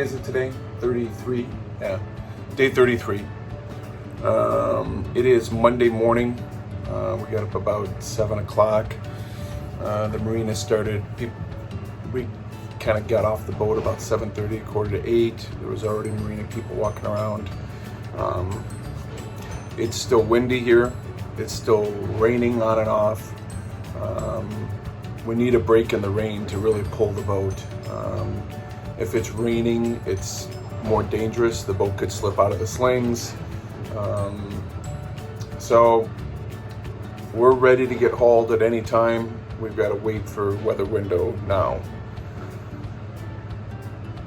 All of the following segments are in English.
is it today? 33. Yeah, day 33. It is Monday morning. We got up about 7 o'clock. The marina started. We kind of got off the boat about 7:30, quarter to 8. There was already marina people walking around. It's still windy here. It's still raining on and off. We need a break in the rain to really pull the boat. If it's raining, it's more dangerous. The boat could slip out of the slings. So we're ready to get hauled at any time. We've got to wait for weather window now.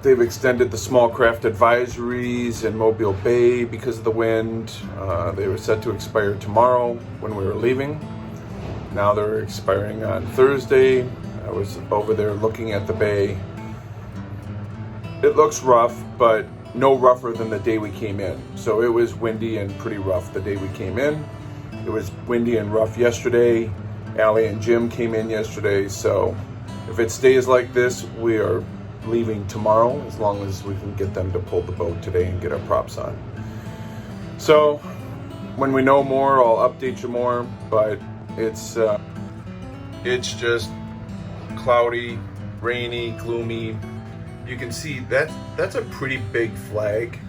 They've extended the small craft advisories in Mobile Bay because of the wind. They were set to expire tomorrow when we were leaving. Now they're expiring on Thursday. I was over there looking at the bay. It looks rough, but no rougher than the day we came in. So it was windy and pretty rough the day we came in. It was windy and rough yesterday. Allie and Jim came in yesterday. So if it stays like this, we are leaving tomorrow, as long as we can get them to pull the boat today and get our props on. So when we know more, I'll update you more, but it's just cloudy, rainy, gloomy. You can see that's a pretty big flag,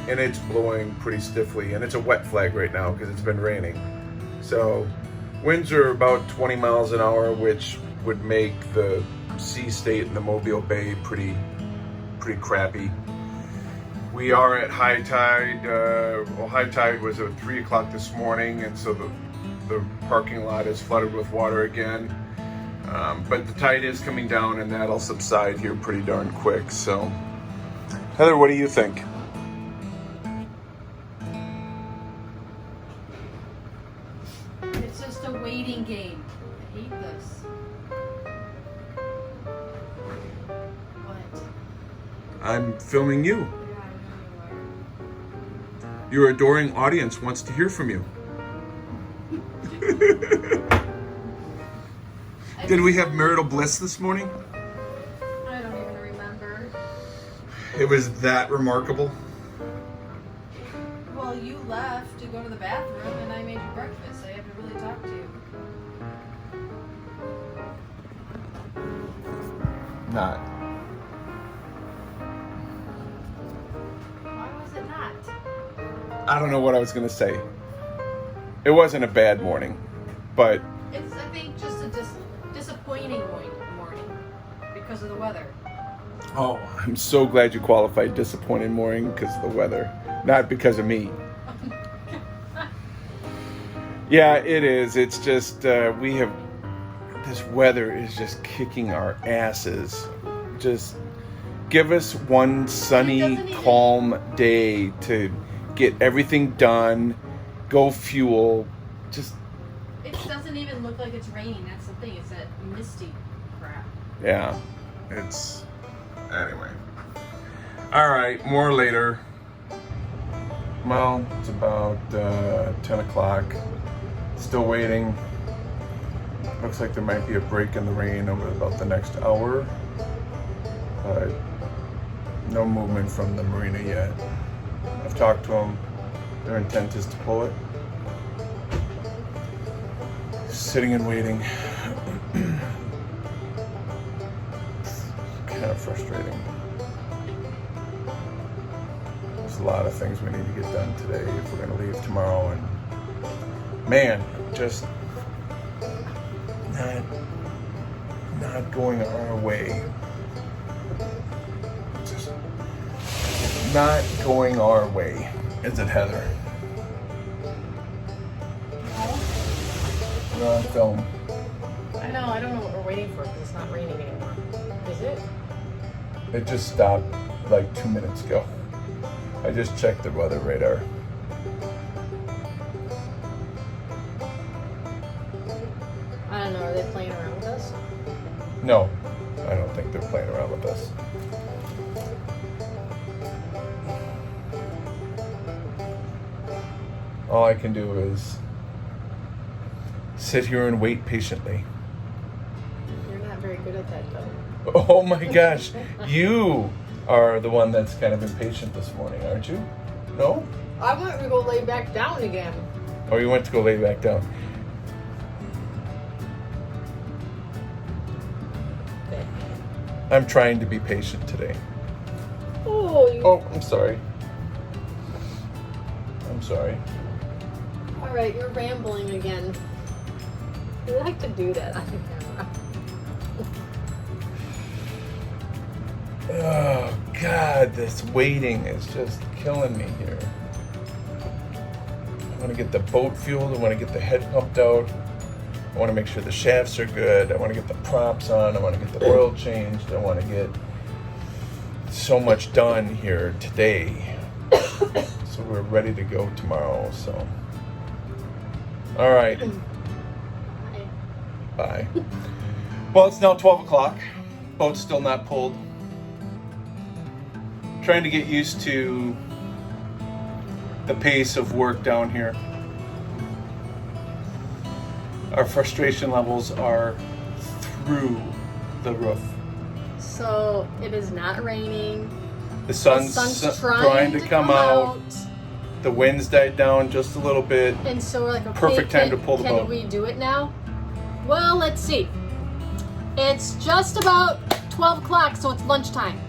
and it's blowing pretty stiffly, and it's a wet flag right now because it's been raining. So winds are about 20 miles an hour, which would make the sea state in the Mobile Bay pretty crappy. We are at high tide. High tide was at 3 o'clock this morning, and so the parking lot is flooded with water again. But the tide is coming down, and that'll subside here pretty darn quick. So, Heather, what do you think? It's just a waiting game. I hate this. What? I'm filming you. Yeah, I know you are. Your adoring audience wants to hear from you. Did we have marital bliss this morning? I don't even remember. It was that remarkable. Well, you left to go to the bathroom, and I made you breakfast. I have to really talk to you. Not. Why was it not? I don't know what I was going to say. It wasn't a bad morning, but It's, I think, just a disappointing morning because of the weather. oh, I'm so glad you qualified disappointing morning because of the weather, not because of me. Yeah, it is. It's just this weather is just kicking our asses. Just give us one sunny, calm day to get everything done, go fuel. Just It doesn't even look like it's raining. That's the thing. It's that misty crap. yeah, it's anyway. All right, more later. Well, it's about 10 o'clock. Still waiting. Looks like there might be a break in the rain over about the next hour, but no movement from the marina yet. I've talked to them. Their intent is to pull it. Sitting and waiting. Kind of frustrating. There's a lot of things we need to get done today if we're going to leave tomorrow, and man, just not going our way. Just not going our way. Is it, Heather? We're on film. I know. I don't know what we're waiting for because it's not raining anymore. Is it? It just stopped like 2 minutes ago. I just checked the weather radar. I don't know. Are they playing around with us? No, I don't think they're playing around with us. All I can do is sit here and wait patiently. You're not very good at that, though. Oh my gosh, you are the one that's kind of impatient this morning, aren't you? No? I went to go lay back down again. Or you went to go lay back down? I'm trying to be patient today. Oh, I'm sorry. I'm sorry. All right, you're rambling again. You like to do that on camera. Oh, God, this waiting is just killing me here. I want to get the boat fueled. I want to get the head pumped out. I want to make sure the shafts are good. I want to get the props on. I want to get the oil changed. I want to get so much done here today. So we're ready to go tomorrow. So, all right. Bye. Well, it's now 12 o'clock. Boat's still not pulled. Trying to get used to the pace of work down here. Our frustration levels are through the roof. So it is not raining. The sun's trying to come out. The wind's died down just a little bit. And so we're like, okay, Perfect time to pull the boat. Can we do it now? Well, let's see. It's just about 12 o'clock, so it's lunchtime.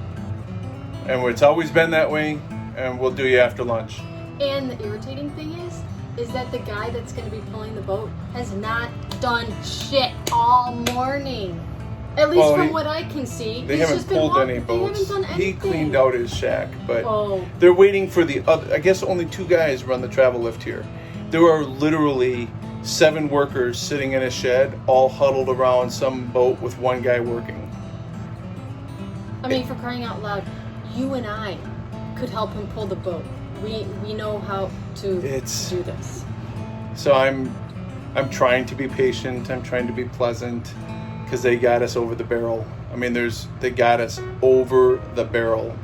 And it's always been that way, and we'll do you after lunch. And the irritating thing is that the guy that's going to be pulling the boat has not done shit all morning. At least from what I can see. They haven't pulled any boats. They haven't done anything. He cleaned out his shack, but Oh. they're waiting for the other. I guess only 2 guys run the travel lift here. There are literally 7 workers sitting in a shed, all huddled around some boat with 1 guy working. I mean, for crying out loud, you and I could help him pull the boat. We know how to do this. So I'm trying to be patient. I'm trying to be pleasant, because they got us over the barrel. I mean, they got us over the barrel.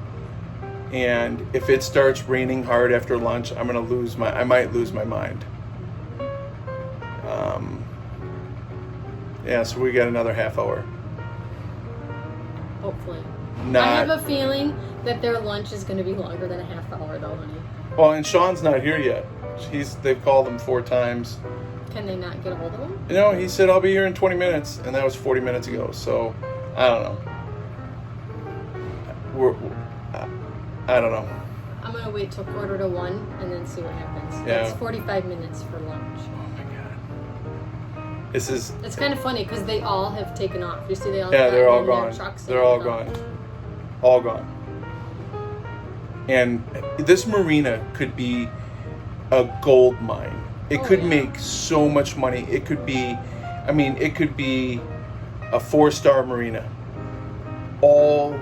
And if it starts raining hard after lunch, I might lose my mind. Yeah, so we got another half hour. Hopefully. I have a feeling that their lunch is going to be longer than a half hour, though, honey. Well, and Sean's not here yet. They've called him 4 times. Can they not get a hold of him? No, he said, I'll be here in 20 minutes, and that was 40 minutes ago. So, I don't know. I don't know. I'm going to wait till 1:45 and then see what happens. Yeah. It's 45 minutes for lunch. Oh, my God. It's kind of funny, because they all have taken off. You see, they're all gone. Trucks They're all gone. All gone. And this marina could be a gold mine. It could make so much money. It could be a 4-star marina. All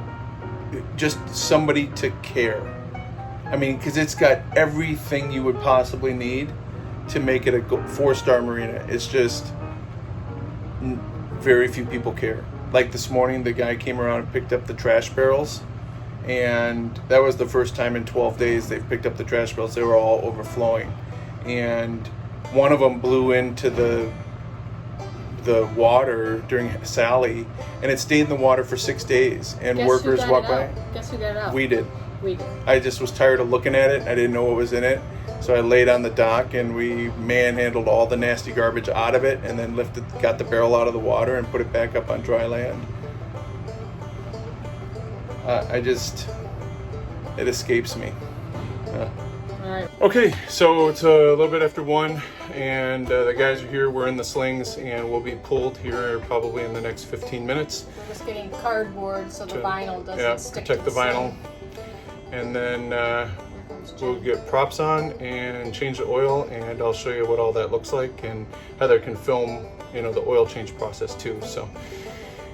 just somebody to care. I mean, because it's got everything you would possibly need to make it a 4-star marina. It's just very few people care. Like this morning, the guy came around and picked up the trash barrels. And that was the first time in 12 days they've picked up the trash barrels. They were all overflowing. And one of them blew into the water during Sally, and it stayed in the water for 6 days. And workers walked by. Guess who got it out? We did. We did. I just was tired of looking at it. I didn't know what was in it. So I laid on the dock, and we manhandled all the nasty garbage out of it, and then got the barrel out of the water and put it back up on dry land. It escapes me. All right. Okay, so it's a little bit after 1, and the guys are here. We're in the slings, and we'll be pulled here probably in the next 15 minutes. We're just getting cardboard so the vinyl doesn't stick protect to the vinyl. And then we'll get props on and change the oil, and I'll show you what all that looks like. And Heather can film, the oil change process too. So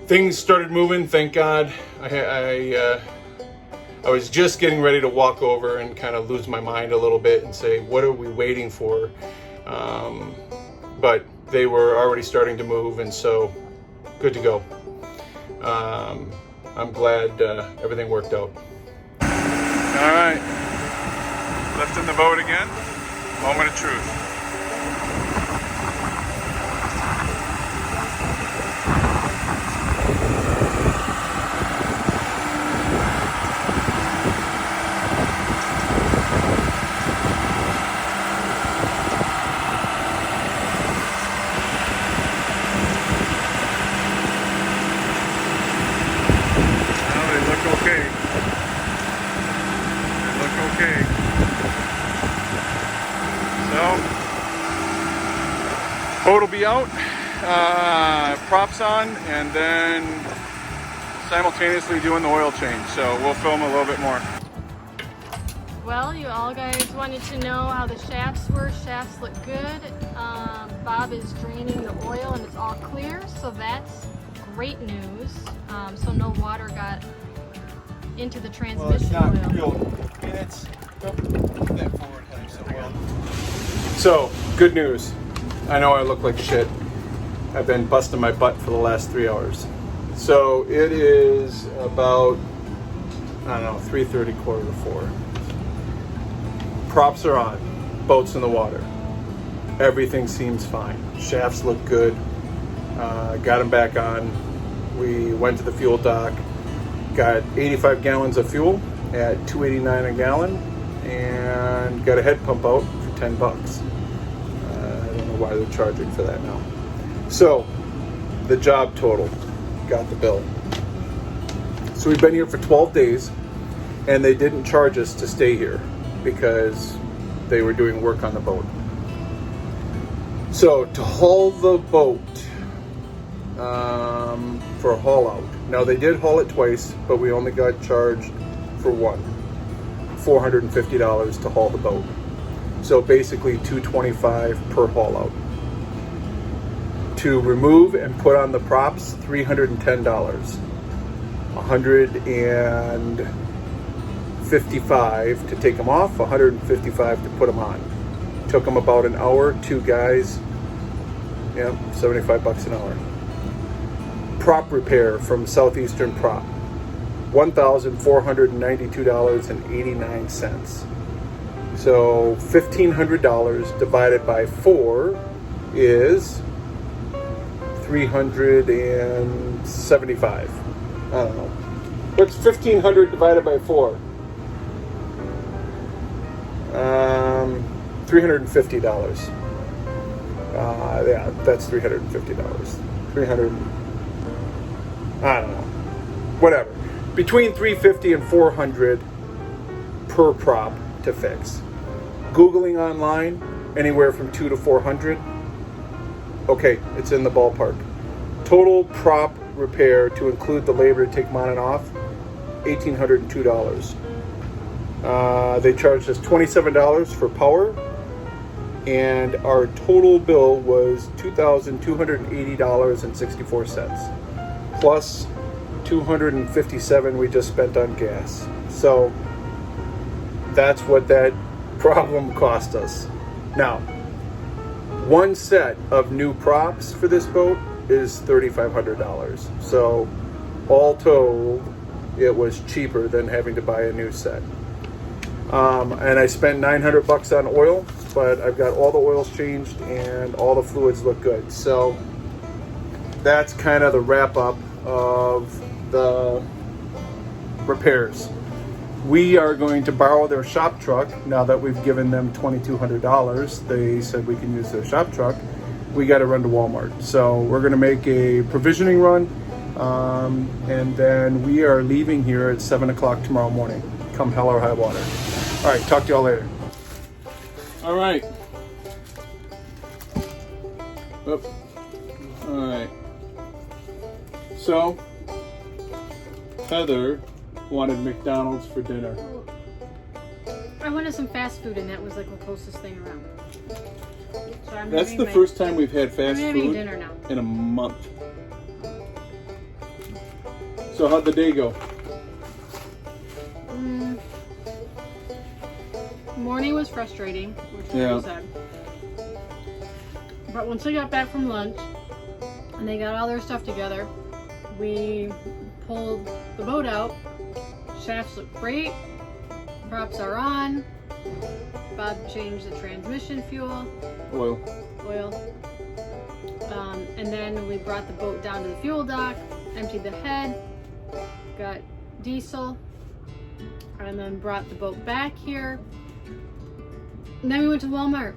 things started moving, thank God. I was just getting ready to walk over and kind of lose my mind a little bit and say, what are we waiting for? But they were already starting to move, and so good to go. I'm glad everything worked out. All right, lifting the boat again. Moment of truth. boat will be out, props on, and then simultaneously doing the oil change. So we'll film a little bit more. Well, you all guys wanted to know how the shafts were. Shafts look good. Bob is draining the oil and it's all clear, so that's great news. So no water got into the transmission oil. And it's that forward heading so well. So, good news. I know I look like shit. I've been busting my butt for the last 3 hours. So it is about, I don't know, 3:30, quarter to 4. Props are on. Boat's in the water. Everything seems fine. Shafts look good. Got them back on. We went to the fuel dock. Got 85 gallons of fuel at $2.89 a gallon, and got a head pump out for $10. I don't know why they're charging for that now. So, the job total, got the bill. So we've been here for 12 days, and they didn't charge us to stay here because they were doing work on the boat. So to haul the boat for a haul out. Now they did haul it twice, but we only got charged for one. $450 to haul the boat. So basically $225 per haul out. To remove and put on the props, $310. $155 to take them off, $155 to put them on. Took them about an hour, 2 guys, yeah, $75 an hour. Prop repair from Southeastern Prop, $1,492.89. So $1,500 divided by 4 is $375. I don't know. What's 1,500 divided by 4? $350. Yeah, that's $350. 300. I don't know. Whatever. Between $350 and $400 per prop to fix. Googling online, anywhere from $200 to $400. Okay, it's in the ballpark. Total prop repair to include the labor to take them on and off, $1,802. They charged us $27 for power, and our total bill was $2,280.64, plus $257 we just spent on gas. So that's what that problem cost us. Now, one set of new props for this boat is $3,500. So all told, it was cheaper than having to buy a new set. And I spent $900 on oil, but I've got all the oils changed and all the fluids look good. So that's kind of the wrap up of the repairs. We are going to borrow their shop truck now that we've given them $2,200. They said we can use their shop truck. We got to run to Walmart. So we're going to make a provisioning run, and then we are leaving here at 7 o'clock tomorrow morning, come hell or high water. All right, talk to y'all later. All right. Oop. All right. So, Heather wanted McDonald's for dinner. I wanted some fast food, and that was like the closest thing around. So That's the first time we've had fast food dinner now. in a month. So how'd the day go? Morning was frustrating, which Yeah. was sad. But once I got back from lunch and they got all their stuff together, we pulled the boat out. Shafts look great. Props are on. Bob changed the transmission fuel. Oil. And then we brought the boat down to the fuel dock, emptied the head, got diesel, and then brought the boat back here. And then we went to Walmart.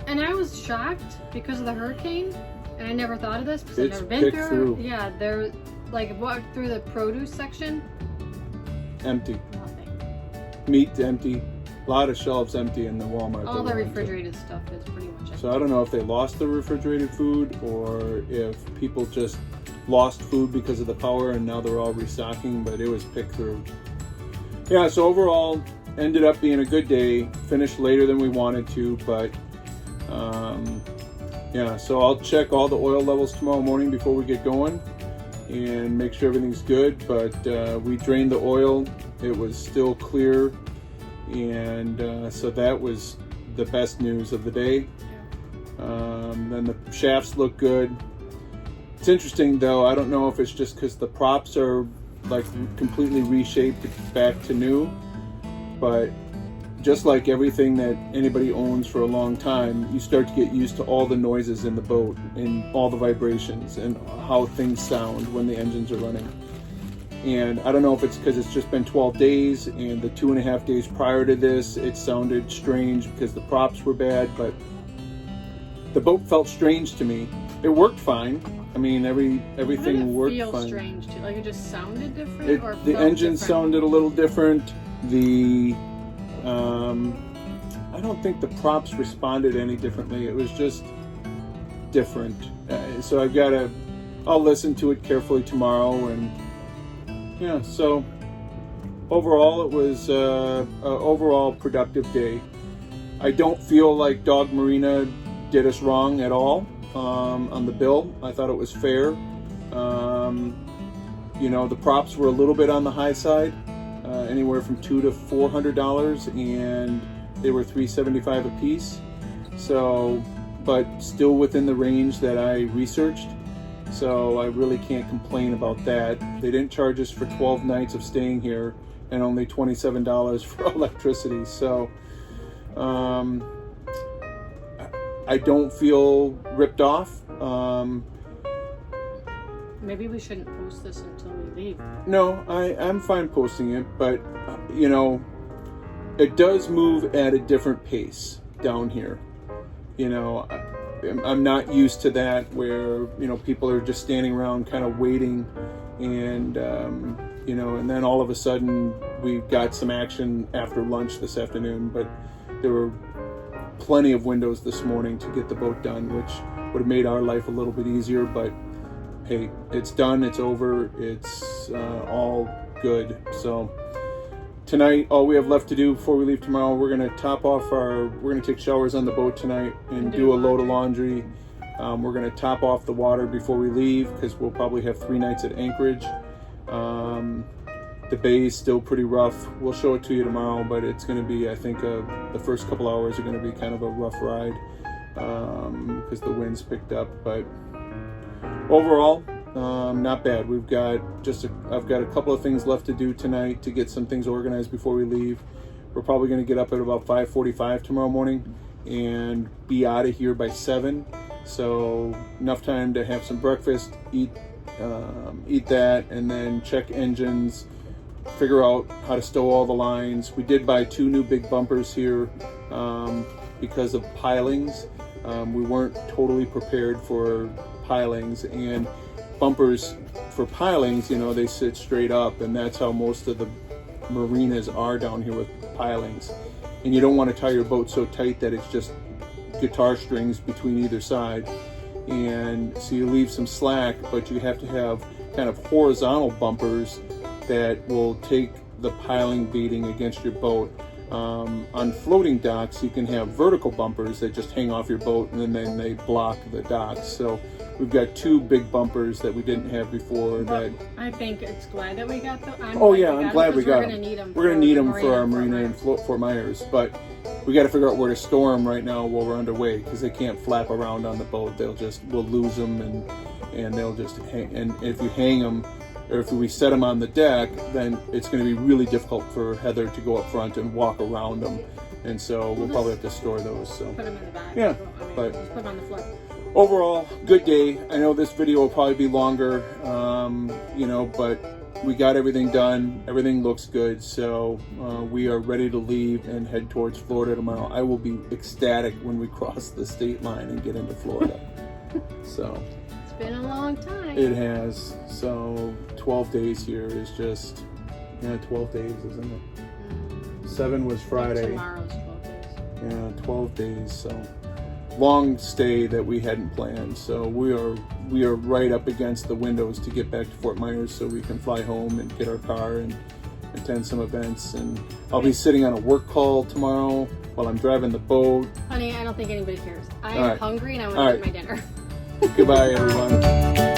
And I was shocked because of the hurricane, and I never thought of this because I've never been through. Yeah, there, like, walked through the produce section. Empty. Nothing. Meat empty. a lot of shelves empty in the Walmart. All that the we went to. refrigerated stuff is pretty much empty. So I don't know if they lost the refrigerated food or if people just lost food because of the power and now they're all restocking, but it was picked through. Yeah, so overall, ended up being a good day. Finished later than we wanted to, but yeah, so I'll check all the oil levels tomorrow morning before we get going and make sure everything's good. But we drained the oil. It was still clear. And so that was the best news of the day. Then the shafts look good. It's interesting though, I don't know if it's just because the props are like completely reshaped back to new, but just like everything that anybody owns for a long time, you start to get used to all the noises in the boat and all the vibrations and how things sound when the engines are running. And I don't know if it's because it's just been 12 days and the 2.5 days prior to this, it sounded strange because the props were bad, but the boat felt strange to me. It worked fine. I mean, everything worked fine. Feel strange too? Like it just sounded different, or the felt engine different? sounded a little different. I don't think the props responded any differently. It was just different. So I'll listen to it carefully tomorrow, and yeah. So overall, it was a overall productive day. I don't feel like Dog Marina did us wrong at all on the bill. I thought it was fair. You know, the props were a little bit on the high side, anywhere from $200 to $400, and they were $375 a piece. So, but still within the range that I researched. So I really can't complain about that. They didn't charge us for 12 nights of staying here and only $27 for electricity. So I don't feel ripped off. Maybe we shouldn't post this until we leave. No, I'm fine posting it, but you know, it does move at a different pace down here. You know, I'm not used to that where, you know, people are just standing around kind of waiting and, you know, and then all of a sudden we got some action after lunch this afternoon, but there were plenty of windows this morning to get the boat done, which would have made our life a little bit easier, but hey, it's done, it's over, it's all good. So tonight, all we have left to do before we leave tomorrow, we're gonna take showers on the boat tonight and do a load of laundry. We're gonna top off the water before we leave because we'll probably have 3 nights at Anchorage. The bay is still pretty rough. We'll show it to you tomorrow, but it's gonna be, I think, the first couple hours are gonna be kind of a rough ride because the wind's picked up. But overall, not bad. I've got a couple of things left to do tonight to get some things organized before we leave. We're probably going to get up at about 5:45 tomorrow morning and be out of here by 7. So enough time to have some breakfast, eat that, and then check engines, figure out how to stow all the lines. We did buy 2 new big bumpers here because of pilings. We weren't totally prepared for pilings, and bumpers for pilings, you know, they sit straight up, and that's how most of the marinas are down here with pilings. And you don't want to tie your boat so tight that it's just guitar strings between either side, and so you leave some slack, but you have to have kind of horizontal bumpers that will take the piling beating against your boat. On floating docks, you can have vertical bumpers that just hang off your boat and then they block the docks. So we've got 2 big bumpers that we didn't have before. That I think it's glad that we got them. I'm glad we got them. We're going to need them for our marina in Fort Myers, but we got to figure out where to store them right now while we're underway because they can't flap around on the boat. We'll lose them and they'll just hang. And if you hang them, or if we set them on the deck, then it's going to be really difficult for Heather to go up front and walk around them. And so we'll probably have to store those. So put them in the bag. Yeah, but just put them on the floor. Overall, good day. I know this video will probably be longer, you know, but we got everything done. Everything looks good. So we are ready to leave and head towards Florida tomorrow. I will be ecstatic when we cross the state line and get into Florida. So it's been a long time. It has. So 12 days here is just, 12 days, isn't it? 7 was Friday. Tomorrow's 12 days. Yeah, 12 days. So long stay that we hadn't planned. So we are right up against the windows to get back to Fort Myers so we can fly home and get our car and attend some events. And I'll be sitting on a work call tomorrow while I'm driving the boat. Honey, I don't think anybody cares. I All am right. hungry and I All want to right. eat my dinner. Goodbye, everyone.